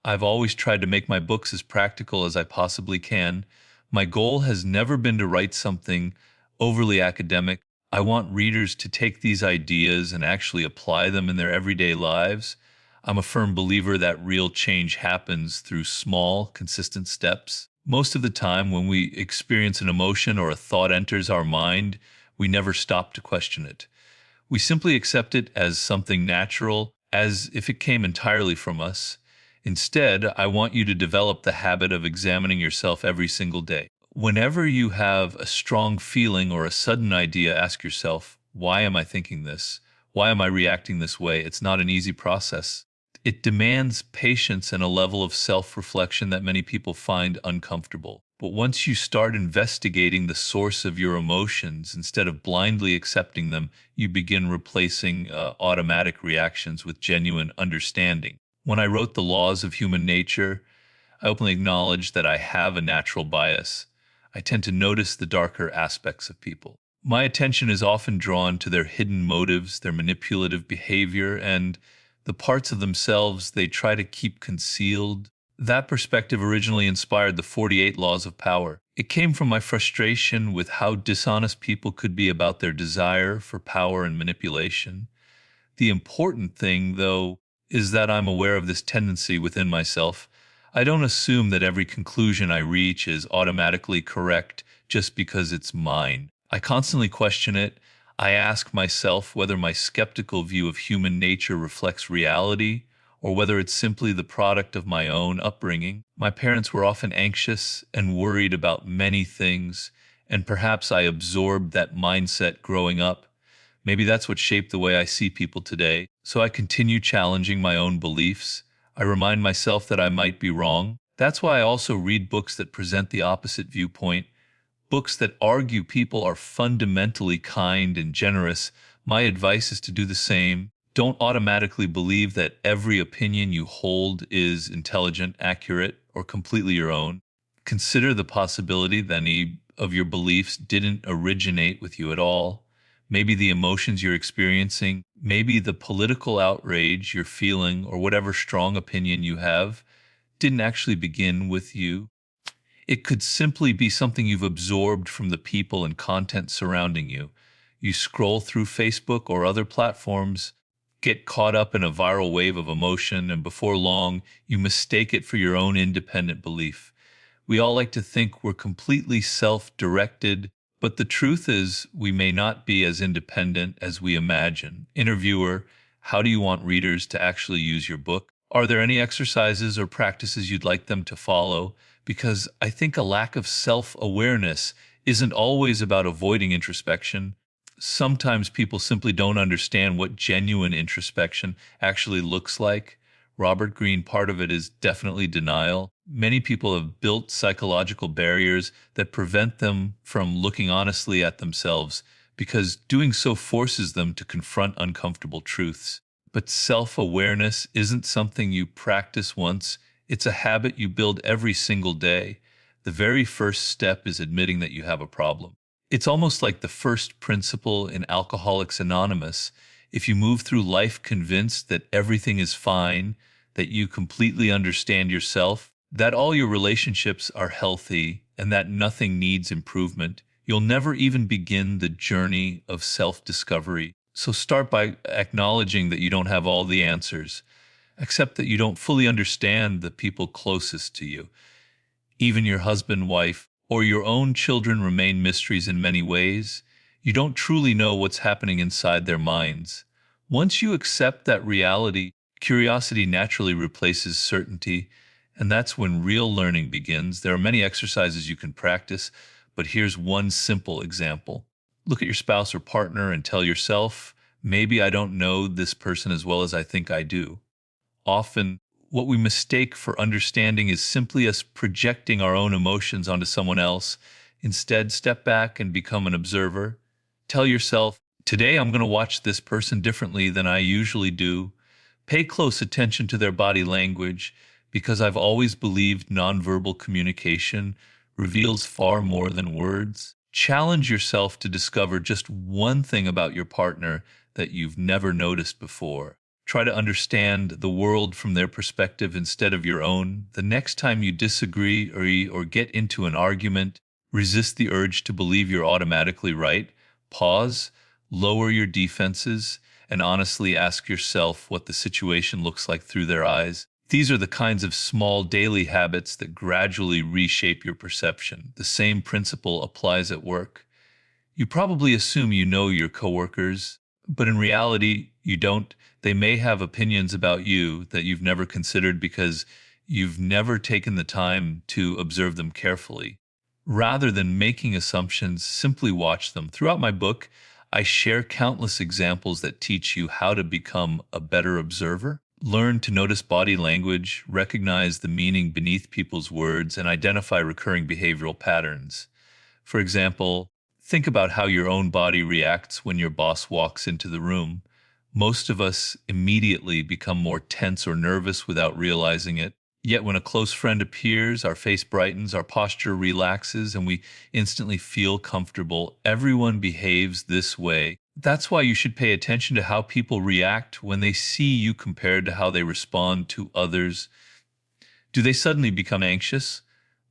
I've always tried to make my books as practical as I possibly can. My goal has never been to write something overly academic. I want readers to take these ideas and actually apply them in their everyday lives. I'm a firm believer that real change happens through small, consistent steps. Most of the time, when we experience an emotion or a thought enters our mind, we never stop to question it. We simply accept it as something natural, as if it came entirely from us. Instead, I want you to develop the habit of examining yourself every single day. Whenever you have a strong feeling or a sudden idea, ask yourself, why am I thinking this? Why am I reacting this way? It's not an easy process. It demands patience and a level of self reflection that many people find uncomfortable. But once you start investigating the source of your emotions instead of blindly accepting them, you begin replacing automatic reactions with genuine understanding. When I wrote The Laws of Human Nature, I openly acknowledged that I have a natural bias. I tend to notice the darker aspects of people. My attention is often drawn to their hidden motives, their manipulative behavior, and the parts of themselves they try to keep concealed. That perspective originally inspired the 48 Laws of Power. It came from my frustration with how dishonest people could be about their desire for power and manipulation. The important thing, though, is that I'm aware of this tendency within myself. I don't assume that every conclusion I reach is automatically correct just because it's mine. I constantly question it. I ask myself whether my skeptical view of human nature reflects reality or whether it's simply the product of my own upbringing. My parents were often anxious and worried about many things, and perhaps I absorbed that mindset growing up. Maybe that's what shaped the way I see people today. So I continue challenging my own beliefs. I remind myself that I might be wrong. That's why I also read books that present the opposite viewpoint, books that argue people are fundamentally kind and generous. My advice is to do the same. Don't automatically believe that every opinion you hold is intelligent, accurate, or completely your own. Consider the possibility that any of your beliefs didn't originate with you at all. Maybe the emotions you're experiencing, maybe the political outrage you're feeling, or whatever strong opinion you have, didn't actually begin with you. It could simply be something you've absorbed from the people and content surrounding you. You scroll through Facebook or other platforms, get caught up in a viral wave of emotion, and before long, you mistake it for your own independent belief. We all like to think we're completely self directed, but the truth is we may not be as independent as we imagine. Interviewer, how do you want readers to actually use your book? Are there any exercises or practices you'd like them to follow? Because I think a lack of self awareness isn't always about avoiding introspection. Sometimes people simply don't understand what genuine introspection actually looks like. Robert Greene, part of it is definitely denial. Many people have built psychological barriers that prevent them from looking honestly at themselves because doing so forces them to confront uncomfortable truths. But self awareness isn't something you practice once, it's a habit you build every single day. The very first step is admitting that you have a problem. It's almost like the first principle in Alcoholics Anonymous. If you move through life convinced that everything is fine, that you completely understand yourself, that all your relationships are healthy, and that nothing needs improvement, you'll never even begin the journey of self discovery. So start by acknowledging that you don't have all the answers. Accept that you don't fully understand the people closest to you. Even your husband, wife, or your own children remain mysteries in many ways. You don't truly know what's happening inside their minds. Once you accept that reality, curiosity naturally replaces certainty, and that's when real learning begins. There are many exercises you can practice, but here's one simple example. Look at your spouse or partner and tell yourself, maybe I don't know this person as well as I think I do. Often, what we mistake for understanding is simply us projecting our own emotions onto someone else. Instead, step back and become an observer. Tell yourself, today I'm going to watch this person differently than I usually do. Pay close attention to their body language because I've always believed nonverbal communication reveals far more than words. Challenge yourself to discover just one thing about your partner that you've never noticed before. Try to understand the world from their perspective instead of your own. The next time you disagree or get into an argument, resist the urge to believe you're automatically right. Pause, lower your defenses, and honestly ask yourself what the situation looks like through their eyes. These are the kinds of small daily habits that gradually reshape your perception. The same principle applies at work. You probably assume you know your coworkers, but in reality, you don't. They may have opinions about you that you've never considered because you've never taken the time to observe them carefully. Rather than making assumptions, simply watch them. Throughout my book, I share countless examples that teach you how to become a better observer. Learn to notice body language, recognize the meaning beneath people's words, and identify recurring behavioral patterns. For example, think about how your own body reacts when your boss walks into the room. Most of us immediately become more tense or nervous without realizing it. Yet when a close friend appears, our face brightens, our posture relaxes, and we instantly feel comfortable. Everyone behaves this way. That's why you should pay attention to how people react when they see you compared to how they respond to others. Do they suddenly become anxious,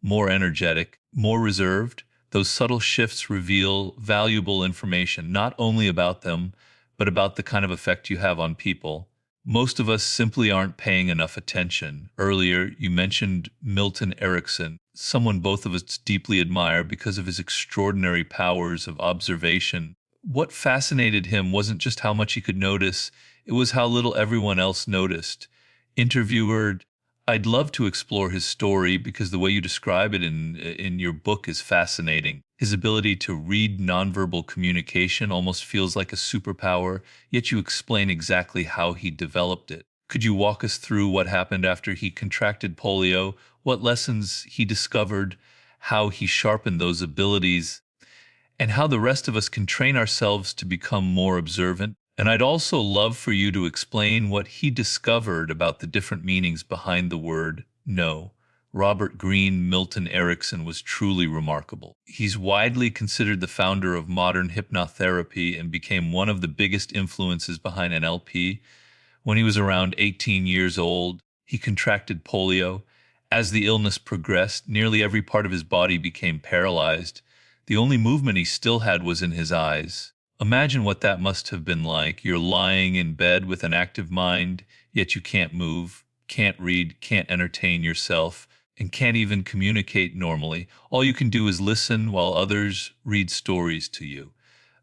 more energetic, more reserved? Those subtle shifts reveal valuable information, not only about them, but about the kind of effect you have on people. Most of us simply aren't paying enough attention. Earlier, you mentioned Milton Erickson, someone both of us deeply admire because of his extraordinary powers of observation. What fascinated him wasn't just how much he could notice, it was how little everyone else noticed. Interviewer: I'd love to explore his story because the way you describe it in your book is fascinating. His ability to read nonverbal communication almost feels like a superpower, yet you explain exactly how he developed it. Could you walk us through what happened after he contracted polio, what lessons he discovered, how he sharpened those abilities, and how the rest of us can train ourselves to become more observant? And I'd also love for you to explain what he discovered about the different meanings behind the word no. Robert Greene, Milton Erickson was truly remarkable. He's widely considered the founder of modern hypnotherapy and became one of the biggest influences behind NLP. When he was around 18 years old, he contracted polio. As the illness progressed, nearly every part of his body became paralyzed. The only movement he still had was in his eyes. Imagine what that must have been like. You're lying in bed with an active mind, yet you can't move, can't read, can't entertain yourself, and can't even communicate normally. All you can do is listen while others read stories to you.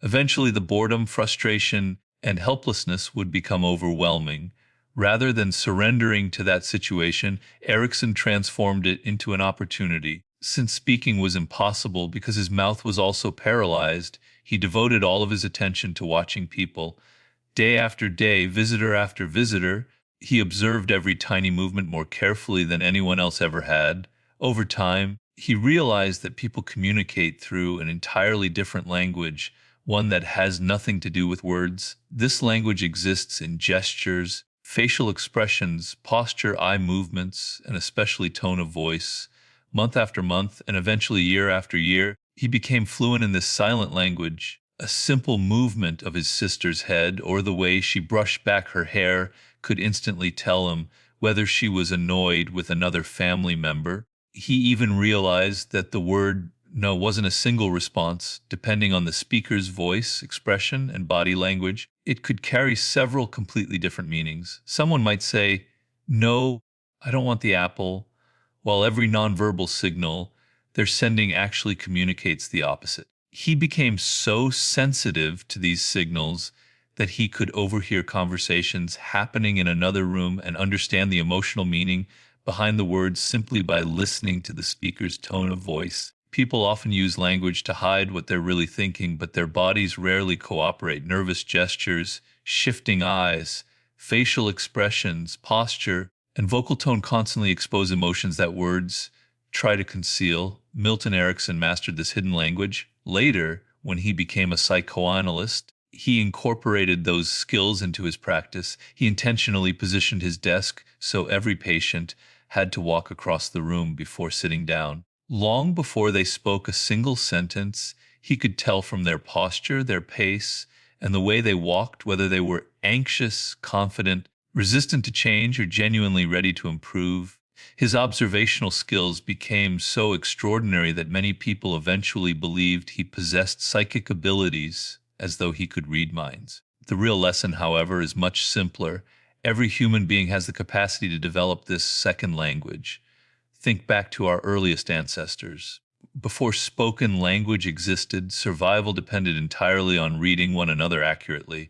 Eventually, the boredom, frustration, and helplessness would become overwhelming. Rather than surrendering to that situation, Erickson transformed it into an opportunity. Since speaking was impossible because his mouth was also paralyzed, he devoted all of his attention to watching people. Day after day, visitor after visitor, he observed every tiny movement more carefully than anyone else ever had. Over time, he realized that people communicate through an entirely different language, one that has nothing to do with words. This language exists in gestures, facial expressions, posture, eye movements, and especially tone of voice. Month after month, and eventually year after year, he became fluent in this silent language. A simple movement of his sister's head or the way she brushed back her hair could instantly tell him whether she was annoyed with another family member. He even realized that the word no wasn't a single response. Depending on the speaker's voice, expression, and body language, it could carry several completely different meanings. Someone might say, "No, I don't want the apple," while every nonverbal signal they're sending actually communicates the opposite. He became so sensitive to these signals that he could overhear conversations happening in another room and understand the emotional meaning behind the words simply by listening to the speaker's tone of voice. People often use language to hide what they're really thinking, but their bodies rarely cooperate. Nervous gestures, shifting eyes, facial expressions, posture, and vocal tone constantly expose emotions that words try to conceal. Milton Erickson mastered this hidden language. Later, when he became a psychoanalyst, he incorporated those skills into his practice. He intentionally positioned his desk so every patient had to walk across the room before sitting down. Long before they spoke a single sentence, he could tell from their posture, their pace, and the way they walked whether they were anxious, confident, resistant to change or genuinely ready to improve. His observational skills became so extraordinary that many people eventually believed he possessed psychic abilities as though he could read minds. The real lesson, however, is much simpler. Every human being has the capacity to develop this second language. Think back to our earliest ancestors. Before spoken language existed, survival depended entirely on reading one another accurately.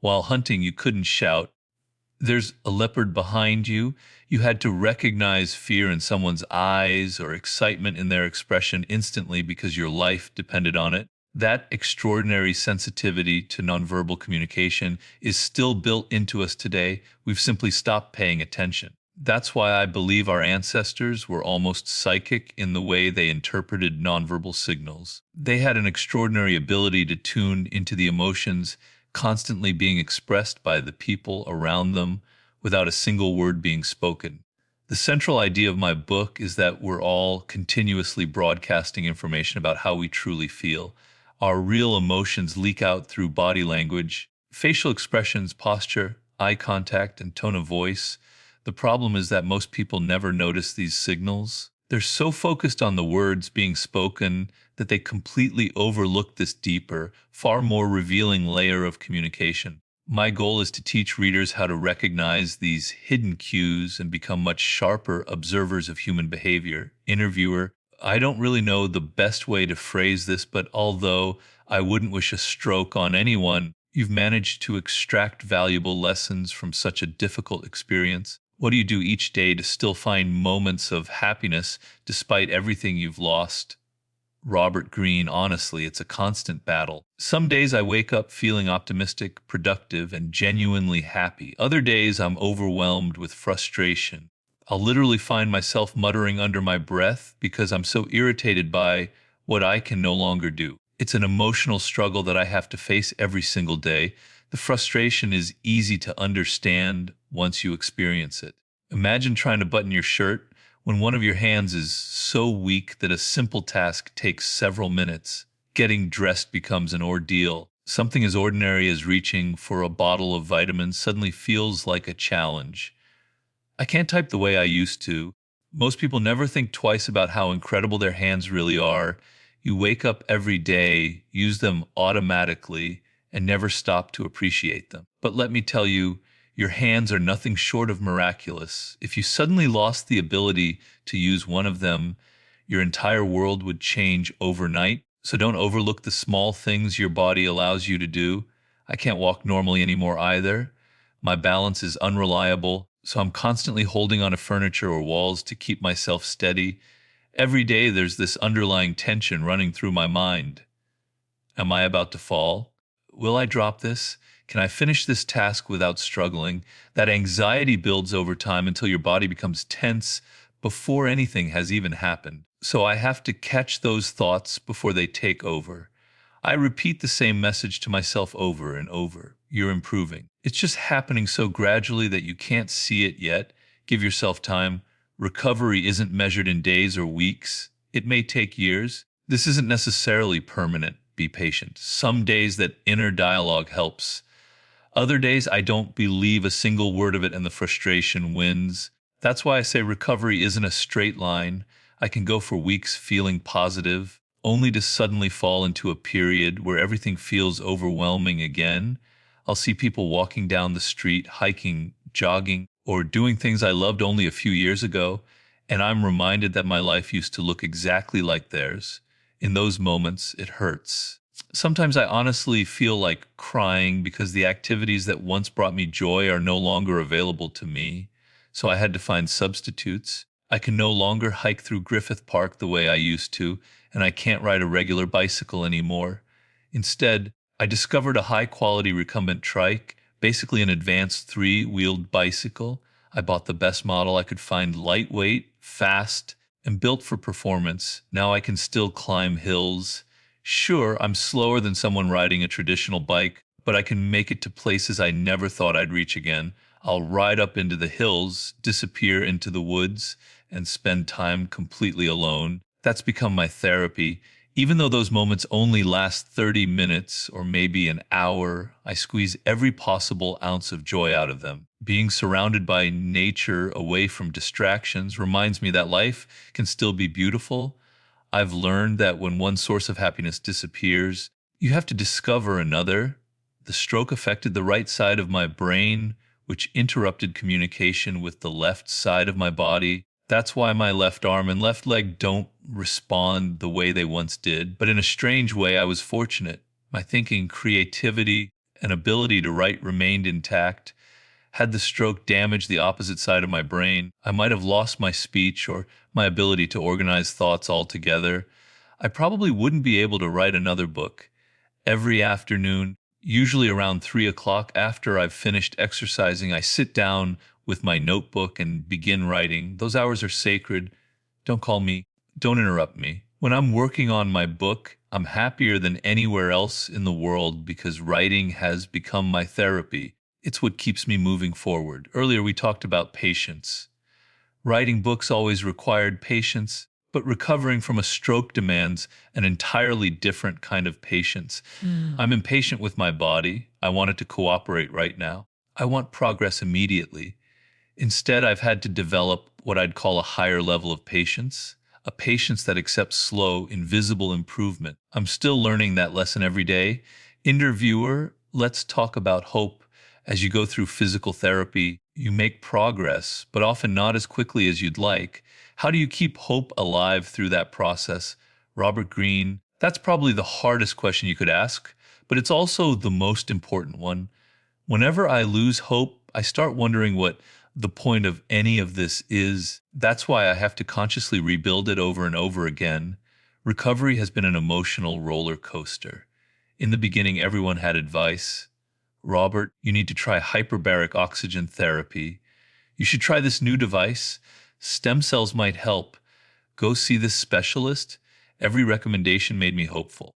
While hunting, you couldn't shout, "There's a leopard behind you." You had to recognize fear in someone's eyes or excitement in their expression instantly because your life depended on it. That extraordinary sensitivity to nonverbal communication is still built into us today. We've simply stopped paying attention. That's why I believe our ancestors were almost psychic in the way they interpreted nonverbal signals. They had an extraordinary ability to tune into the emotions constantly being expressed by the people around them without a single word being spoken. The central idea of my book is that we're all continuously broadcasting information about how we truly feel. Our real emotions leak out through body language, facial expressions, posture, eye contact, and tone of voice. The problem is that most people never notice these signals. They're so focused on the words being spoken that they completely overlook this deeper, far more revealing layer of communication. My goal is to teach readers how to recognize these hidden cues and become much sharper observers of human behavior. Interviewer, I don't really know the best way to phrase this, but although I wouldn't wish a stroke on anyone, you've managed to extract valuable lessons from such a difficult experience. What do you do each day to still find moments of happiness despite everything you've lost? Robert Greene, honestly, it's a constant battle. Some days I wake up feeling optimistic, productive, and genuinely happy. Other days I'm overwhelmed with frustration. I'll literally find myself muttering under my breath because I'm so irritated by what I can no longer do. It's an emotional struggle that I have to face every single day. The frustration is easy to understand once you experience it. Imagine trying to button your shirt when one of your hands is so weak that a simple task takes several minutes. Getting dressed becomes an ordeal. Something as ordinary as reaching for a bottle of vitamins suddenly feels like a challenge. I can't type the way I used to. Most people never think twice about how incredible their hands really are. You wake up every day, use them automatically, and never stop to appreciate them. But let me tell you, your hands are nothing short of miraculous. If you suddenly lost the ability to use one of them, your entire world would change overnight. So don't overlook the small things your body allows you to do. I can't walk normally anymore either. My balance is unreliable, so I'm constantly holding onto furniture or walls to keep myself steady. Every day there's this underlying tension running through my mind. Am I about to fall? Will I drop this? Can I finish this task without struggling? That anxiety builds over time until your body becomes tense before anything has even happened. So I have to catch those thoughts before they take over. I repeat the same message to myself over and over. You're improving. It's just happening so gradually that you can't see it yet. Give yourself time. Recovery isn't measured in days or weeks. It may take years. This isn't necessarily permanent. Be patient. Some days that inner dialogue helps. Other days I don't believe a single word of it and the frustration wins. That's why I say recovery isn't a straight line. I can go for weeks feeling positive, only to suddenly fall into a period where everything feels overwhelming again. I'll see people walking down the street, hiking, jogging, or doing things I loved only a few years ago, and I'm reminded that my life used to look exactly like theirs. In those moments, it hurts. Sometimes I honestly feel like crying because the activities that once brought me joy are no longer available to me, so I had to find substitutes. I can no longer hike through Griffith Park the way I used to, and I can't ride a regular bicycle anymore. Instead, I discovered a high-quality recumbent trike, basically an advanced three-wheeled bicycle. I bought the best model I could find, lightweight, fast, and built for performance. Now I can still climb hills. Sure, I'm slower than someone riding a traditional bike, but I can make it to places I never thought I'd reach again. I'll ride up into the hills, disappear into the woods, and spend time completely alone. That's become my therapy. Even though those moments only last 30 minutes or maybe an hour, I squeeze every possible ounce of joy out of them. Being surrounded by nature away from distractions reminds me that life can still be beautiful. I've learned that when one source of happiness disappears, you have to discover another. The stroke affected the right side of my brain, which interrupted communication with the left side of my body. That's why my left arm and left leg don't respond the way they once did. But in a strange way, I was fortunate. My thinking, creativity, and ability to write remained intact. Had the stroke damaged the opposite side of my brain, I might have lost my speech or my ability to organize thoughts altogether. I probably wouldn't be able to write another book. Every afternoon, usually around 3 o'clock after I've finished exercising, I sit down with my notebook and begin writing. Those hours are sacred. Don't call me, don't interrupt me. When I'm working on my book, I'm happier than anywhere else in the world because writing has become my therapy. It's what keeps me moving forward. Earlier, we talked about patience. Writing books always required patience, but recovering from a stroke demands an entirely different kind of patience. I'm impatient with my body. I want it to cooperate right now. I want progress immediately. Instead, I've had to develop what I'd call a higher level of patience, a patience that accepts slow, invisible improvement. I'm still learning that lesson every day. Interviewer, let's talk about hope. As you go through physical therapy, you make progress, but often not as quickly as you'd like. How do you keep hope alive through that process? Robert Greene, that's probably the hardest question you could ask, but it's also the most important one. Whenever I lose hope, I start wondering what the point of any of this is. That's why I have to consciously rebuild it over and over again. Recovery has been an emotional roller coaster. In the beginning, everyone had advice. Robert, you need to try hyperbaric oxygen therapy. You should try this new device. Stem cells might help. Go see this specialist. Every recommendation made me hopeful.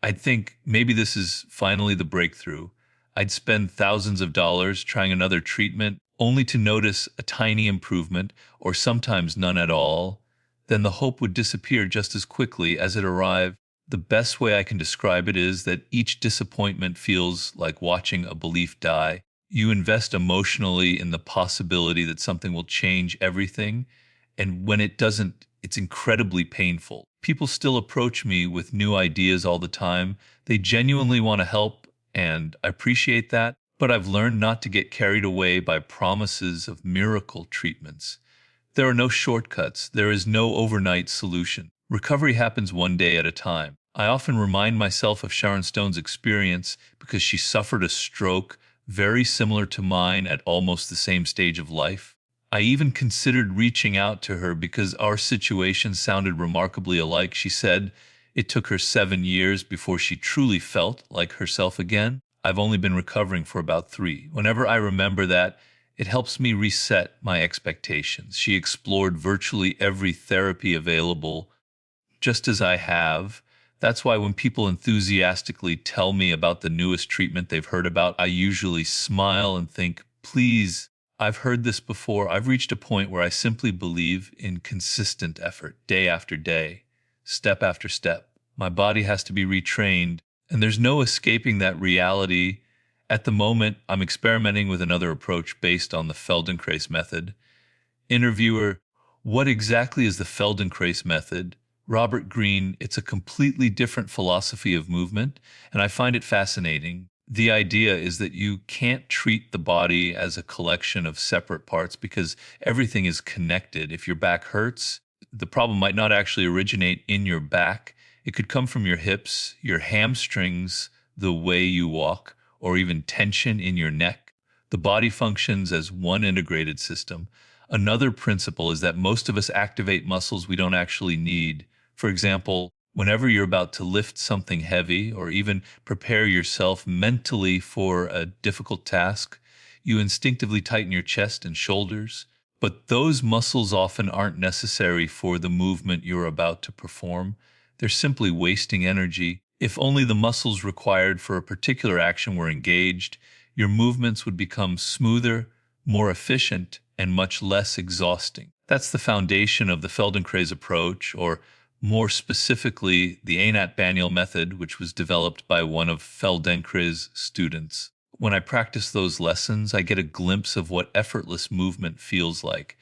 I'd think maybe this is finally the breakthrough. I'd spend thousands of dollars trying another treatment only to notice a tiny improvement or sometimes none at all. Then the hope would disappear just as quickly as it arrived. The best way I can describe it is that each disappointment feels like watching a belief die. You invest emotionally in the possibility that something will change everything, and when it doesn't, it's incredibly painful. People still approach me with new ideas all the time. They genuinely want to help, and I appreciate that. But I've learned not to get carried away by promises of miracle treatments. There are no shortcuts. There is no overnight solution. Recovery happens one day at a time. I often remind myself of Sharon Stone's experience because she suffered a stroke very similar to mine at almost the same stage of life. I even considered reaching out to her because our situation sounded remarkably alike. She said it took her 7 years before she truly felt like herself again. I've only been recovering for about 3. Whenever I remember that, it helps me reset my expectations. She explored virtually every therapy available, just as I have. That's why when people enthusiastically tell me about the newest treatment they've heard about, I usually smile and think, please, I've heard this before. I've reached a point where I simply believe in consistent effort, day after day, step after step. My body has to be retrained, and there's no escaping that reality. At the moment, I'm experimenting with another approach based on the Feldenkrais method. Interviewer, what exactly is the Feldenkrais method? Robert Greene, it's a completely different philosophy of movement, and I find it fascinating. The idea is that you can't treat the body as a collection of separate parts because everything is connected. If your back hurts, the problem might not actually originate in your back. It could come from your hips, your hamstrings, the way you walk, or even tension in your neck. The body functions as one integrated system. Another principle is that most of us activate muscles we don't actually need. For example, whenever you're about to lift something heavy or even prepare yourself mentally for a difficult task, you instinctively tighten your chest and shoulders. But those muscles often aren't necessary for the movement you're about to perform. They're simply wasting energy. If only the muscles required for a particular action were engaged, your movements would become smoother, more efficient, and much less exhausting. That's the foundation of the Feldenkrais approach, or more specifically the Anat-Baniel method, which was developed by one of Feldenkra's students. When I practice those lessons, I get a glimpse of what effortless movement feels like.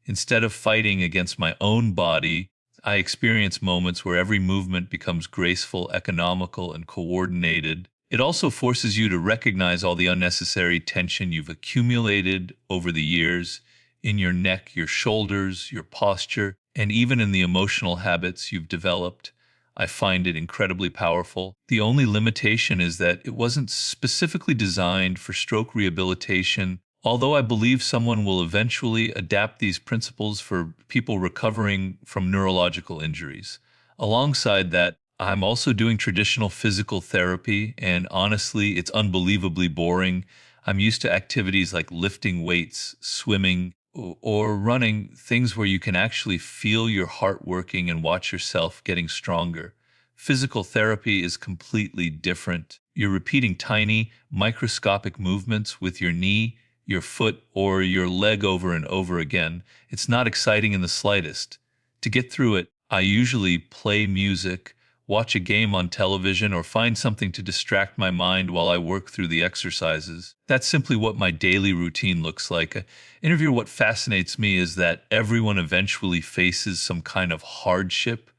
Instead of fighting against my own body, I experience moments where every movement becomes graceful, economical, and coordinated. It also forces you to recognize all the unnecessary tension you've accumulated over the years in your neck, your shoulders, your posture, and even in the emotional habits you've developed. I find it incredibly powerful. The only limitation is that it wasn't specifically designed for stroke rehabilitation, although I believe someone will eventually adapt these principles for people recovering from neurological injuries. Alongside that, I'm also doing traditional physical therapy, and honestly, it's unbelievably boring. I'm used to activities like lifting weights, swimming, or running, things where you can actually feel your heart working and watch yourself getting stronger. Physical therapy is completely different. You're repeating tiny, microscopic movements with your knee, your foot, or your leg over and over again. It's not exciting in the slightest. To get through it, I usually play music, watch a game on television, or find something to distract my mind while I work through the exercises. That's simply what my daily routine looks like. Interview, what fascinates me is that everyone eventually faces some kind of hardship,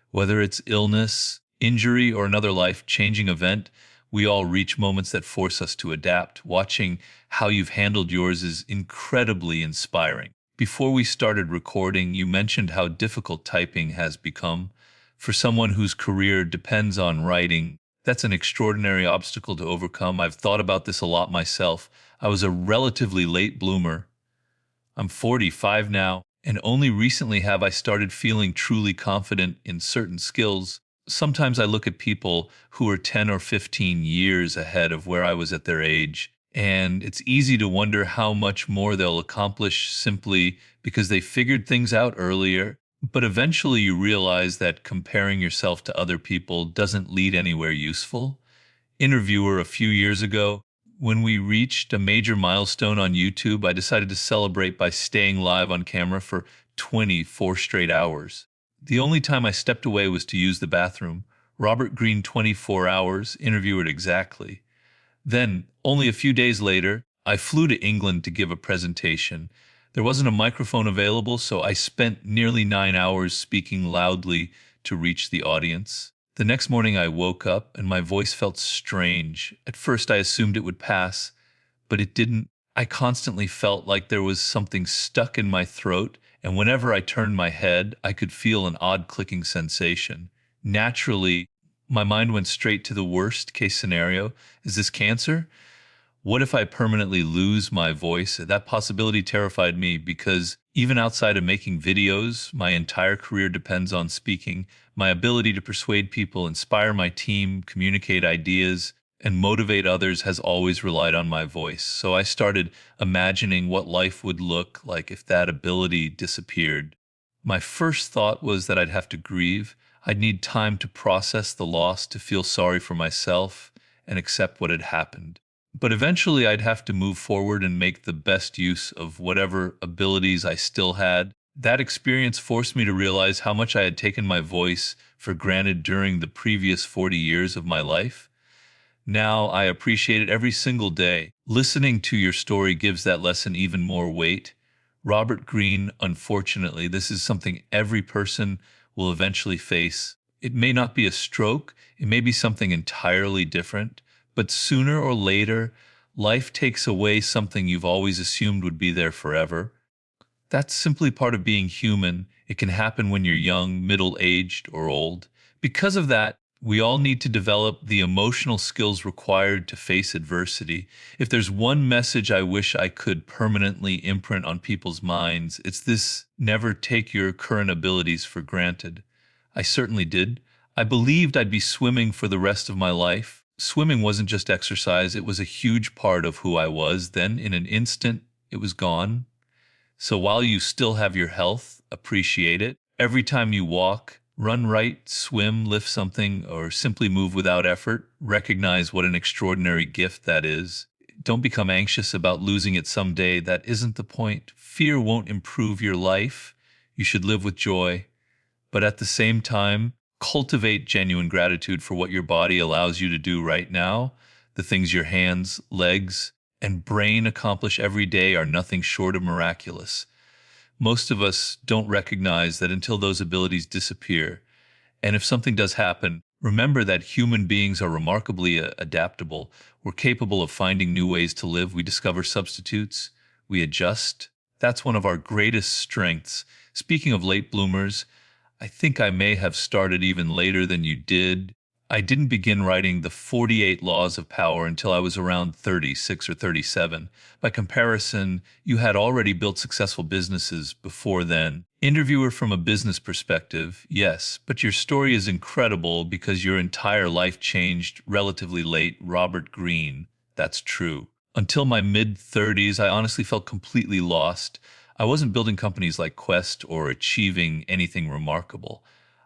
whether it's illness, injury, or another life changing event. We all reach moments that force us to adapt. Watching how you've handled yours is incredibly inspiring. Before we started recording, you mentioned how difficult typing has become. For someone whose career depends on writing, that's an extraordinary obstacle to overcome. I've thought about this a lot myself. I was a relatively late bloomer. I'm 45 now, and only recently have I started feeling truly confident in certain skills. Sometimes I look at people who are 10 or 15 years ahead of where I was at their age, and it's easy to wonder how much more they'll accomplish simply because they figured things out earlier. But eventually you realize that comparing yourself to other people doesn't lead anywhere useful. Interviewer, a few years ago, when we reached a major milestone on YouTube, I decided to celebrate by staying live on camera for 24 straight hours. The only time I stepped away was to use the bathroom. Robert Greene, 24 hours, interviewer exactly. Then, only a few days later, I flew to England to give a presentation. There wasn't a microphone available, so I spent nearly 9 hours speaking loudly to reach the audience. The next morning I woke up and my voice felt strange. At first I assumed it would pass, but it didn't. I constantly felt like there was something stuck in my throat, and whenever I turned my head, I could feel an odd clicking sensation. Naturally, my mind went straight to the worst case scenario. Is this cancer? What if I permanently lose my voice? That possibility terrified me because even outside of making videos, my entire career depends on speaking. My ability to persuade people, inspire my team, communicate ideas, and motivate others has always relied on my voice. So I started imagining what life would look like if that ability disappeared. My first thought was that I'd have to grieve. I'd need time to process the loss, to feel sorry for myself, and accept what had happened. But eventually I'd have to move forward and make the best use of whatever abilities I still had. That experience forced me to realize how much I had taken my voice for granted during the previous 40 years of my life. Now I appreciate it every single day. Listening to your story gives that lesson even more weight. Robert Greene, unfortunately, this is something every person will eventually face. It may not be a stroke, it may be something entirely different, but sooner or later, life takes away something you've always assumed would be there forever. That's simply part of being human. It can happen when you're young, middle-aged, or old. Because of that, we all need to develop the emotional skills required to face adversity. If there's one message I wish I could permanently imprint on people's minds, it's this: never take your current abilities for granted. I certainly did. I believed I'd be swimming for the rest of my life. Swimming wasn't just exercise, it was a huge part of who I was. Then, in an instant, it was gone. So while you still have your health, appreciate it. Every time you walk, run right, swim, lift something, or simply move without effort, recognize what an extraordinary gift that is. Don't become anxious about losing it someday. That isn't the point. Fear won't improve your life. You should live with joy. But at the same time, cultivate genuine gratitude for what your body allows you to do right now. The things your hands, legs, and brain accomplish every day are nothing short of miraculous. Most of us don't recognize that until those abilities disappear. And if something does happen, remember that human beings are remarkably adaptable. We're capable of finding new ways to live. We discover substitutes. We adjust. That's one of our greatest strengths. Speaking of late bloomers, I think I may have started even later than you did. I didn't begin writing the 48 Laws of Power until I was around 36 or 37. By comparison, you had already built successful businesses before then. Interviewer from a business perspective, yes, but your story is incredible because your entire life changed relatively late. Robert Greene, that's true. Until my mid 30s, I honestly felt completely lost. I wasn't building companies like Quest or achieving anything remarkable.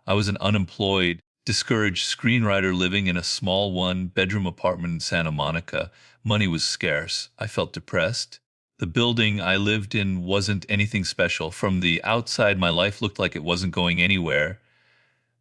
I was an unemployed, discouraged screenwriter living in a small one-bedroom apartment in Santa Monica. Money was scarce. I felt depressed. The building I lived in wasn't anything special. From the outside, my life looked like it wasn't going anywhere.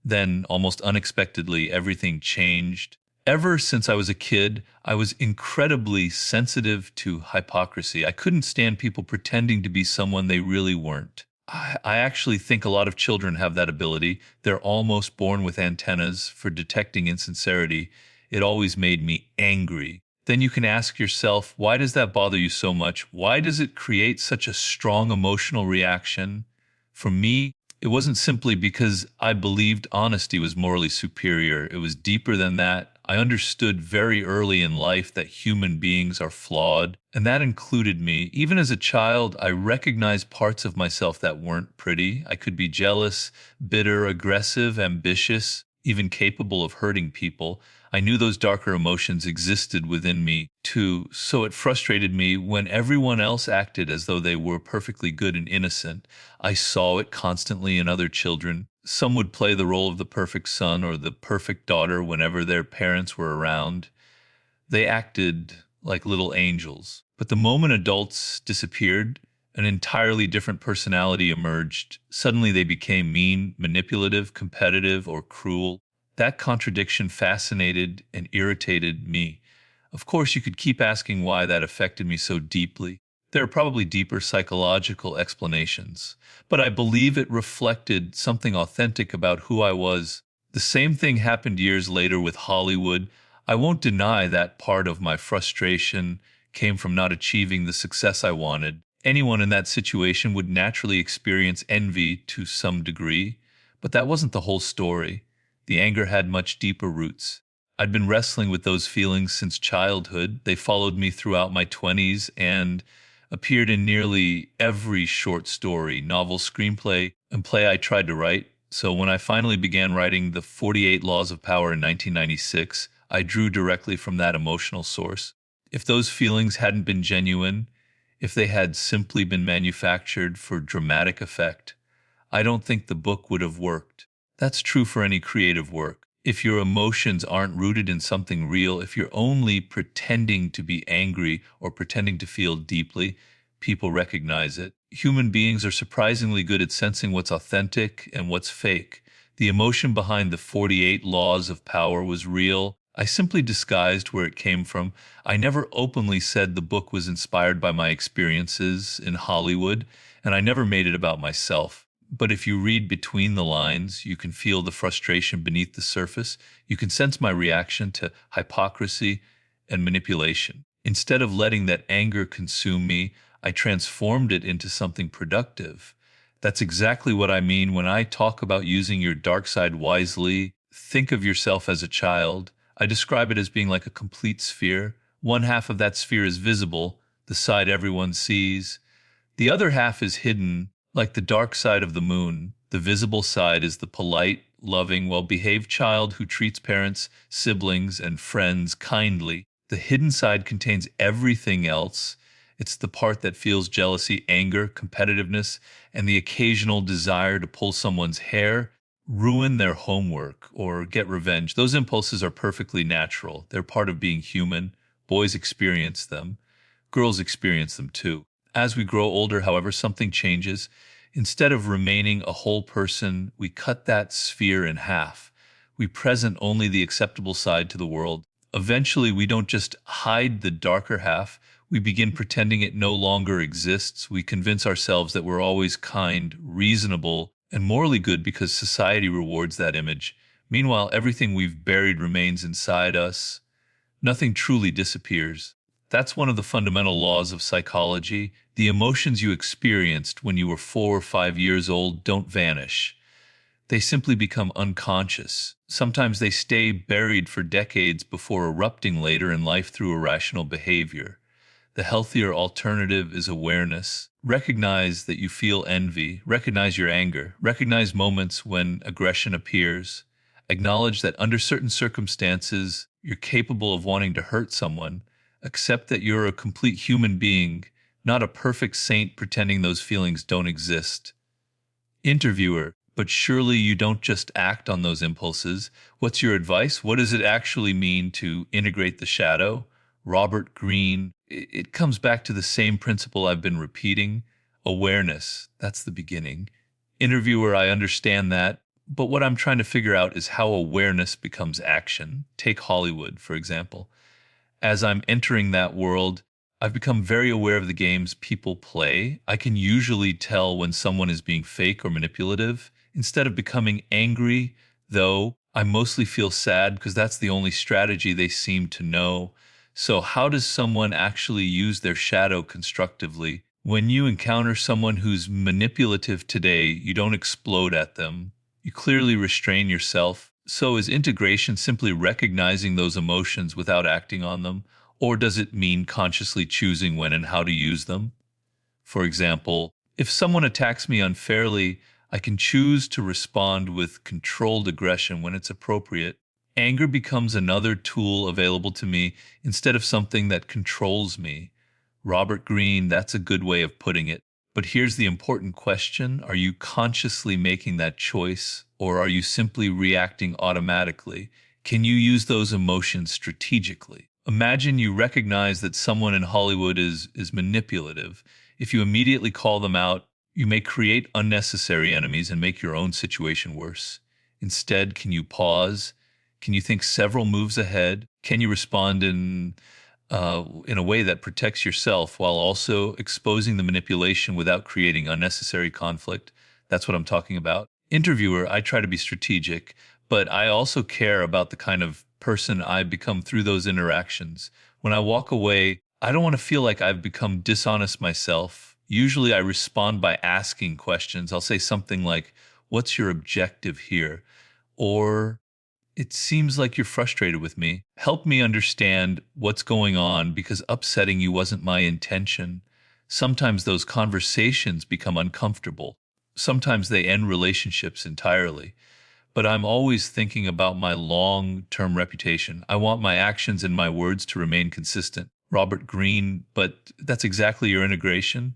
Then, almost unexpectedly, everything changed. Ever since I was a kid, I was incredibly sensitive to hypocrisy. I couldn't stand people pretending to be someone they really weren't. I actually think a lot of children have that ability. They're almost born with antennas for detecting insincerity. It always made me angry. Then you can ask yourself, why does that bother you so much? Why does it create such a strong emotional reaction? For me, it wasn't simply because I believed honesty was morally superior. It was deeper than that. I understood very early in life that human beings are flawed, and that included me. Even as a child, I recognized parts of myself that weren't pretty. I could be jealous, bitter, aggressive, ambitious, even capable of hurting people. I knew those darker emotions existed within me too, so it frustrated me when everyone else acted as though they were perfectly good and innocent. I saw it constantly in other children. Some would play the role of the perfect son or the perfect daughter whenever their parents were around. They acted like little angels. But the moment adults disappeared, an entirely different personality emerged. Suddenly they became mean, manipulative, competitive, or cruel. That contradiction fascinated and irritated me. Of course, you could keep asking why that affected me so deeply. There are probably deeper psychological explanations, but I believe it reflected something authentic about who I was. The same thing happened years later with Hollywood. I won't deny that part of my frustration came from not achieving the success I wanted. Anyone in that situation would naturally experience envy to some degree, but that wasn't the whole story. The anger had much deeper roots. I'd been wrestling with those feelings since childhood. They followed me throughout my 20s and appeared in nearly every short story, novel, screenplay, and play I tried to write. So when I finally began writing The 48 Laws of Power in 1996, I drew directly from that emotional source. If those feelings hadn't been genuine, if they had simply been manufactured for dramatic effect, I don't think the book would have worked. That's true for any creative work. If your emotions aren't rooted in something real, if you're only pretending to be angry or pretending to feel deeply, people recognize it. Human beings are surprisingly good at sensing what's authentic and what's fake. The emotion behind the 48 Laws of Power was real. I simply disguised where it came from. I never openly said the book was inspired by my experiences in Hollywood, and I never made it about myself. But if you read between the lines, you can feel the frustration beneath the surface. You can sense my reaction to hypocrisy and manipulation. Instead of letting that anger consume me, I transformed it into something productive. That's exactly what I mean when I talk about using your dark side wisely. Think of yourself as a child. I describe it as being like a complete sphere. One half of that sphere is visible, the side everyone sees. The other half is hidden, like the dark side of the moon. The visible side is the polite, loving, well-behaved child who treats parents, siblings, and friends kindly. The hidden side contains everything else. It's the part that feels jealousy, anger, competitiveness, and the occasional desire to pull someone's hair, ruin their homework, or get revenge. Those impulses are perfectly natural. They're part of being human. Boys experience them. Girls experience them too. As we grow older, however, something changes. Instead of remaining a whole person, we cut that sphere in half. We present only the acceptable side to the world. Eventually, we don't just hide the darker half, we begin pretending it no longer exists. We convince ourselves that we're always kind, reasonable, and morally good because society rewards that image. Meanwhile, everything we've buried remains inside us. Nothing truly disappears. That's one of the fundamental laws of psychology. The emotions you experienced when you were 4 or 5 years old don't vanish. They simply become unconscious. Sometimes they stay buried for decades before erupting later in life through irrational behavior. The healthier alternative is awareness. Recognize that you feel envy. Recognize your anger. Recognize moments when aggression appears. Acknowledge that under certain circumstances, you're capable of wanting to hurt someone. Accept that you're a complete human being, not a perfect saint pretending those feelings don't exist. Interviewer, but surely you don't just act on those impulses. What's your advice? What does it actually mean to integrate the shadow? Robert Greene. It comes back to the same principle I've been repeating. Awareness, that's the beginning. Interviewer, I understand that, but what I'm trying to figure out is how awareness becomes action. Take Hollywood, for example. As I'm entering that world, I've become very aware of the games people play. I can usually tell when someone is being fake or manipulative. Instead of becoming angry, though, I mostly feel sad because that's the only strategy they seem to know. So, how does someone actually use their shadow constructively? When you encounter someone who's manipulative today, you don't explode at them. You clearly restrain yourself. So, is integration simply recognizing those emotions without acting on them? Or does it mean consciously choosing when and how to use them? For example, if someone attacks me unfairly, I can choose to respond with controlled aggression when it's appropriate. Anger becomes another tool available to me instead of something that controls me. Robert Greene, that's a good way of putting it. But here's the important question. Are you consciously making that choice, or are you simply reacting automatically? Can you use those emotions strategically? Imagine you recognize that someone in Hollywood is manipulative. If you immediately call them out, you may create unnecessary enemies and make your own situation worse. Instead, can you pause? Can you think several moves ahead? Can you respond in a way that protects yourself while also exposing the manipulation without creating unnecessary conflict? That's what I'm talking about. Interviewer, I try to be strategic, but I also care about the kind of person I become through those interactions. When I walk away, I don't want to feel like I've become dishonest myself. Usually I respond by asking questions. I'll say something like, "What's your objective here?" Or, "It seems like you're frustrated with me. Help me understand what's going on because upsetting you wasn't my intention." Sometimes those conversations become uncomfortable. Sometimes they end relationships entirely. But I'm always thinking about my long-term reputation. I want my actions and my words to remain consistent. Robert Greene, but that's exactly your integration.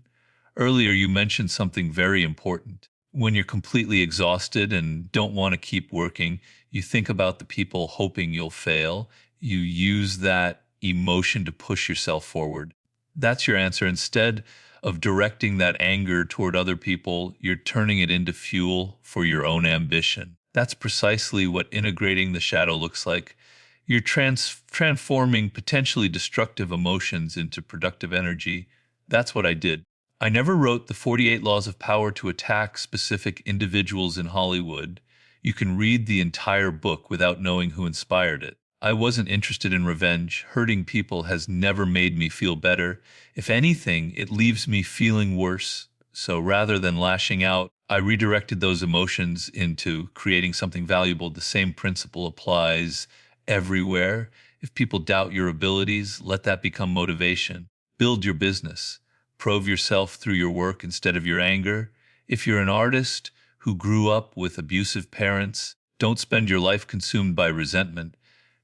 Earlier, you mentioned something very important. When you're completely exhausted and don't want to keep working, you think about the people hoping you'll fail. You use that emotion to push yourself forward. That's your answer. Instead of directing that anger toward other people, you're turning it into fuel for your own ambition. That's precisely what integrating the shadow looks like. You're transforming potentially destructive emotions into productive energy. That's what I did. I never wrote the 48 Laws of Power to attack specific individuals in Hollywood. You can read the entire book without knowing who inspired it. I wasn't interested in revenge. Hurting people has never made me feel better. If anything, it leaves me feeling worse. So rather than lashing out, I redirected those emotions into creating something valuable. The same principle applies everywhere. If people doubt your abilities, let that become motivation. Build your business. Prove yourself through your work instead of your anger. If you're an artist who grew up with abusive parents, don't spend your life consumed by resentment.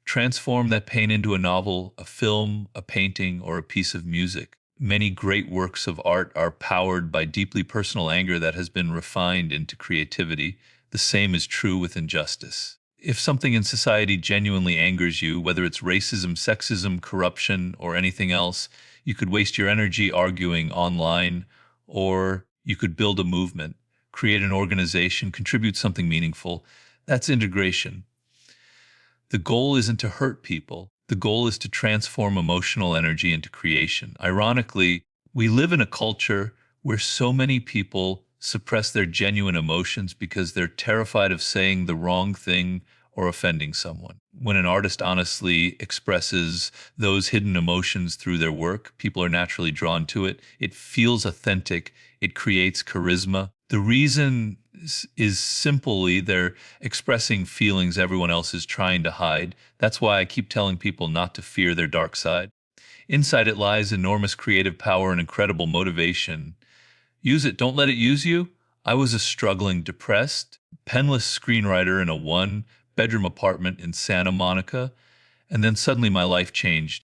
Transform that pain into a novel, a film, a painting, or a piece of music. Many great works of art are powered by deeply personal anger that has been refined into creativity. The same is true with injustice. If something in society genuinely angers you, whether it's racism, sexism, corruption, or anything else, you could waste your energy arguing online, or you could build a movement. create an organization, contribute something meaningful. That's integration. The goal isn't to hurt people. The goal is to transform emotional energy into creation. Ironically, we live in a culture where so many people suppress their genuine emotions because they're terrified of saying the wrong thing or offending someone. When an artist honestly expresses those hidden emotions through their work, people are naturally drawn to it. It feels authentic, it creates charisma. The reason is simply they're expressing feelings everyone else is trying to hide. That's why I keep telling people not to fear their dark side. Inside it lies enormous creative power and incredible motivation. Use it, don't let it use you. I was a struggling, depressed, penniless screenwriter in a one bedroom apartment in Santa Monica, and then suddenly my life changed.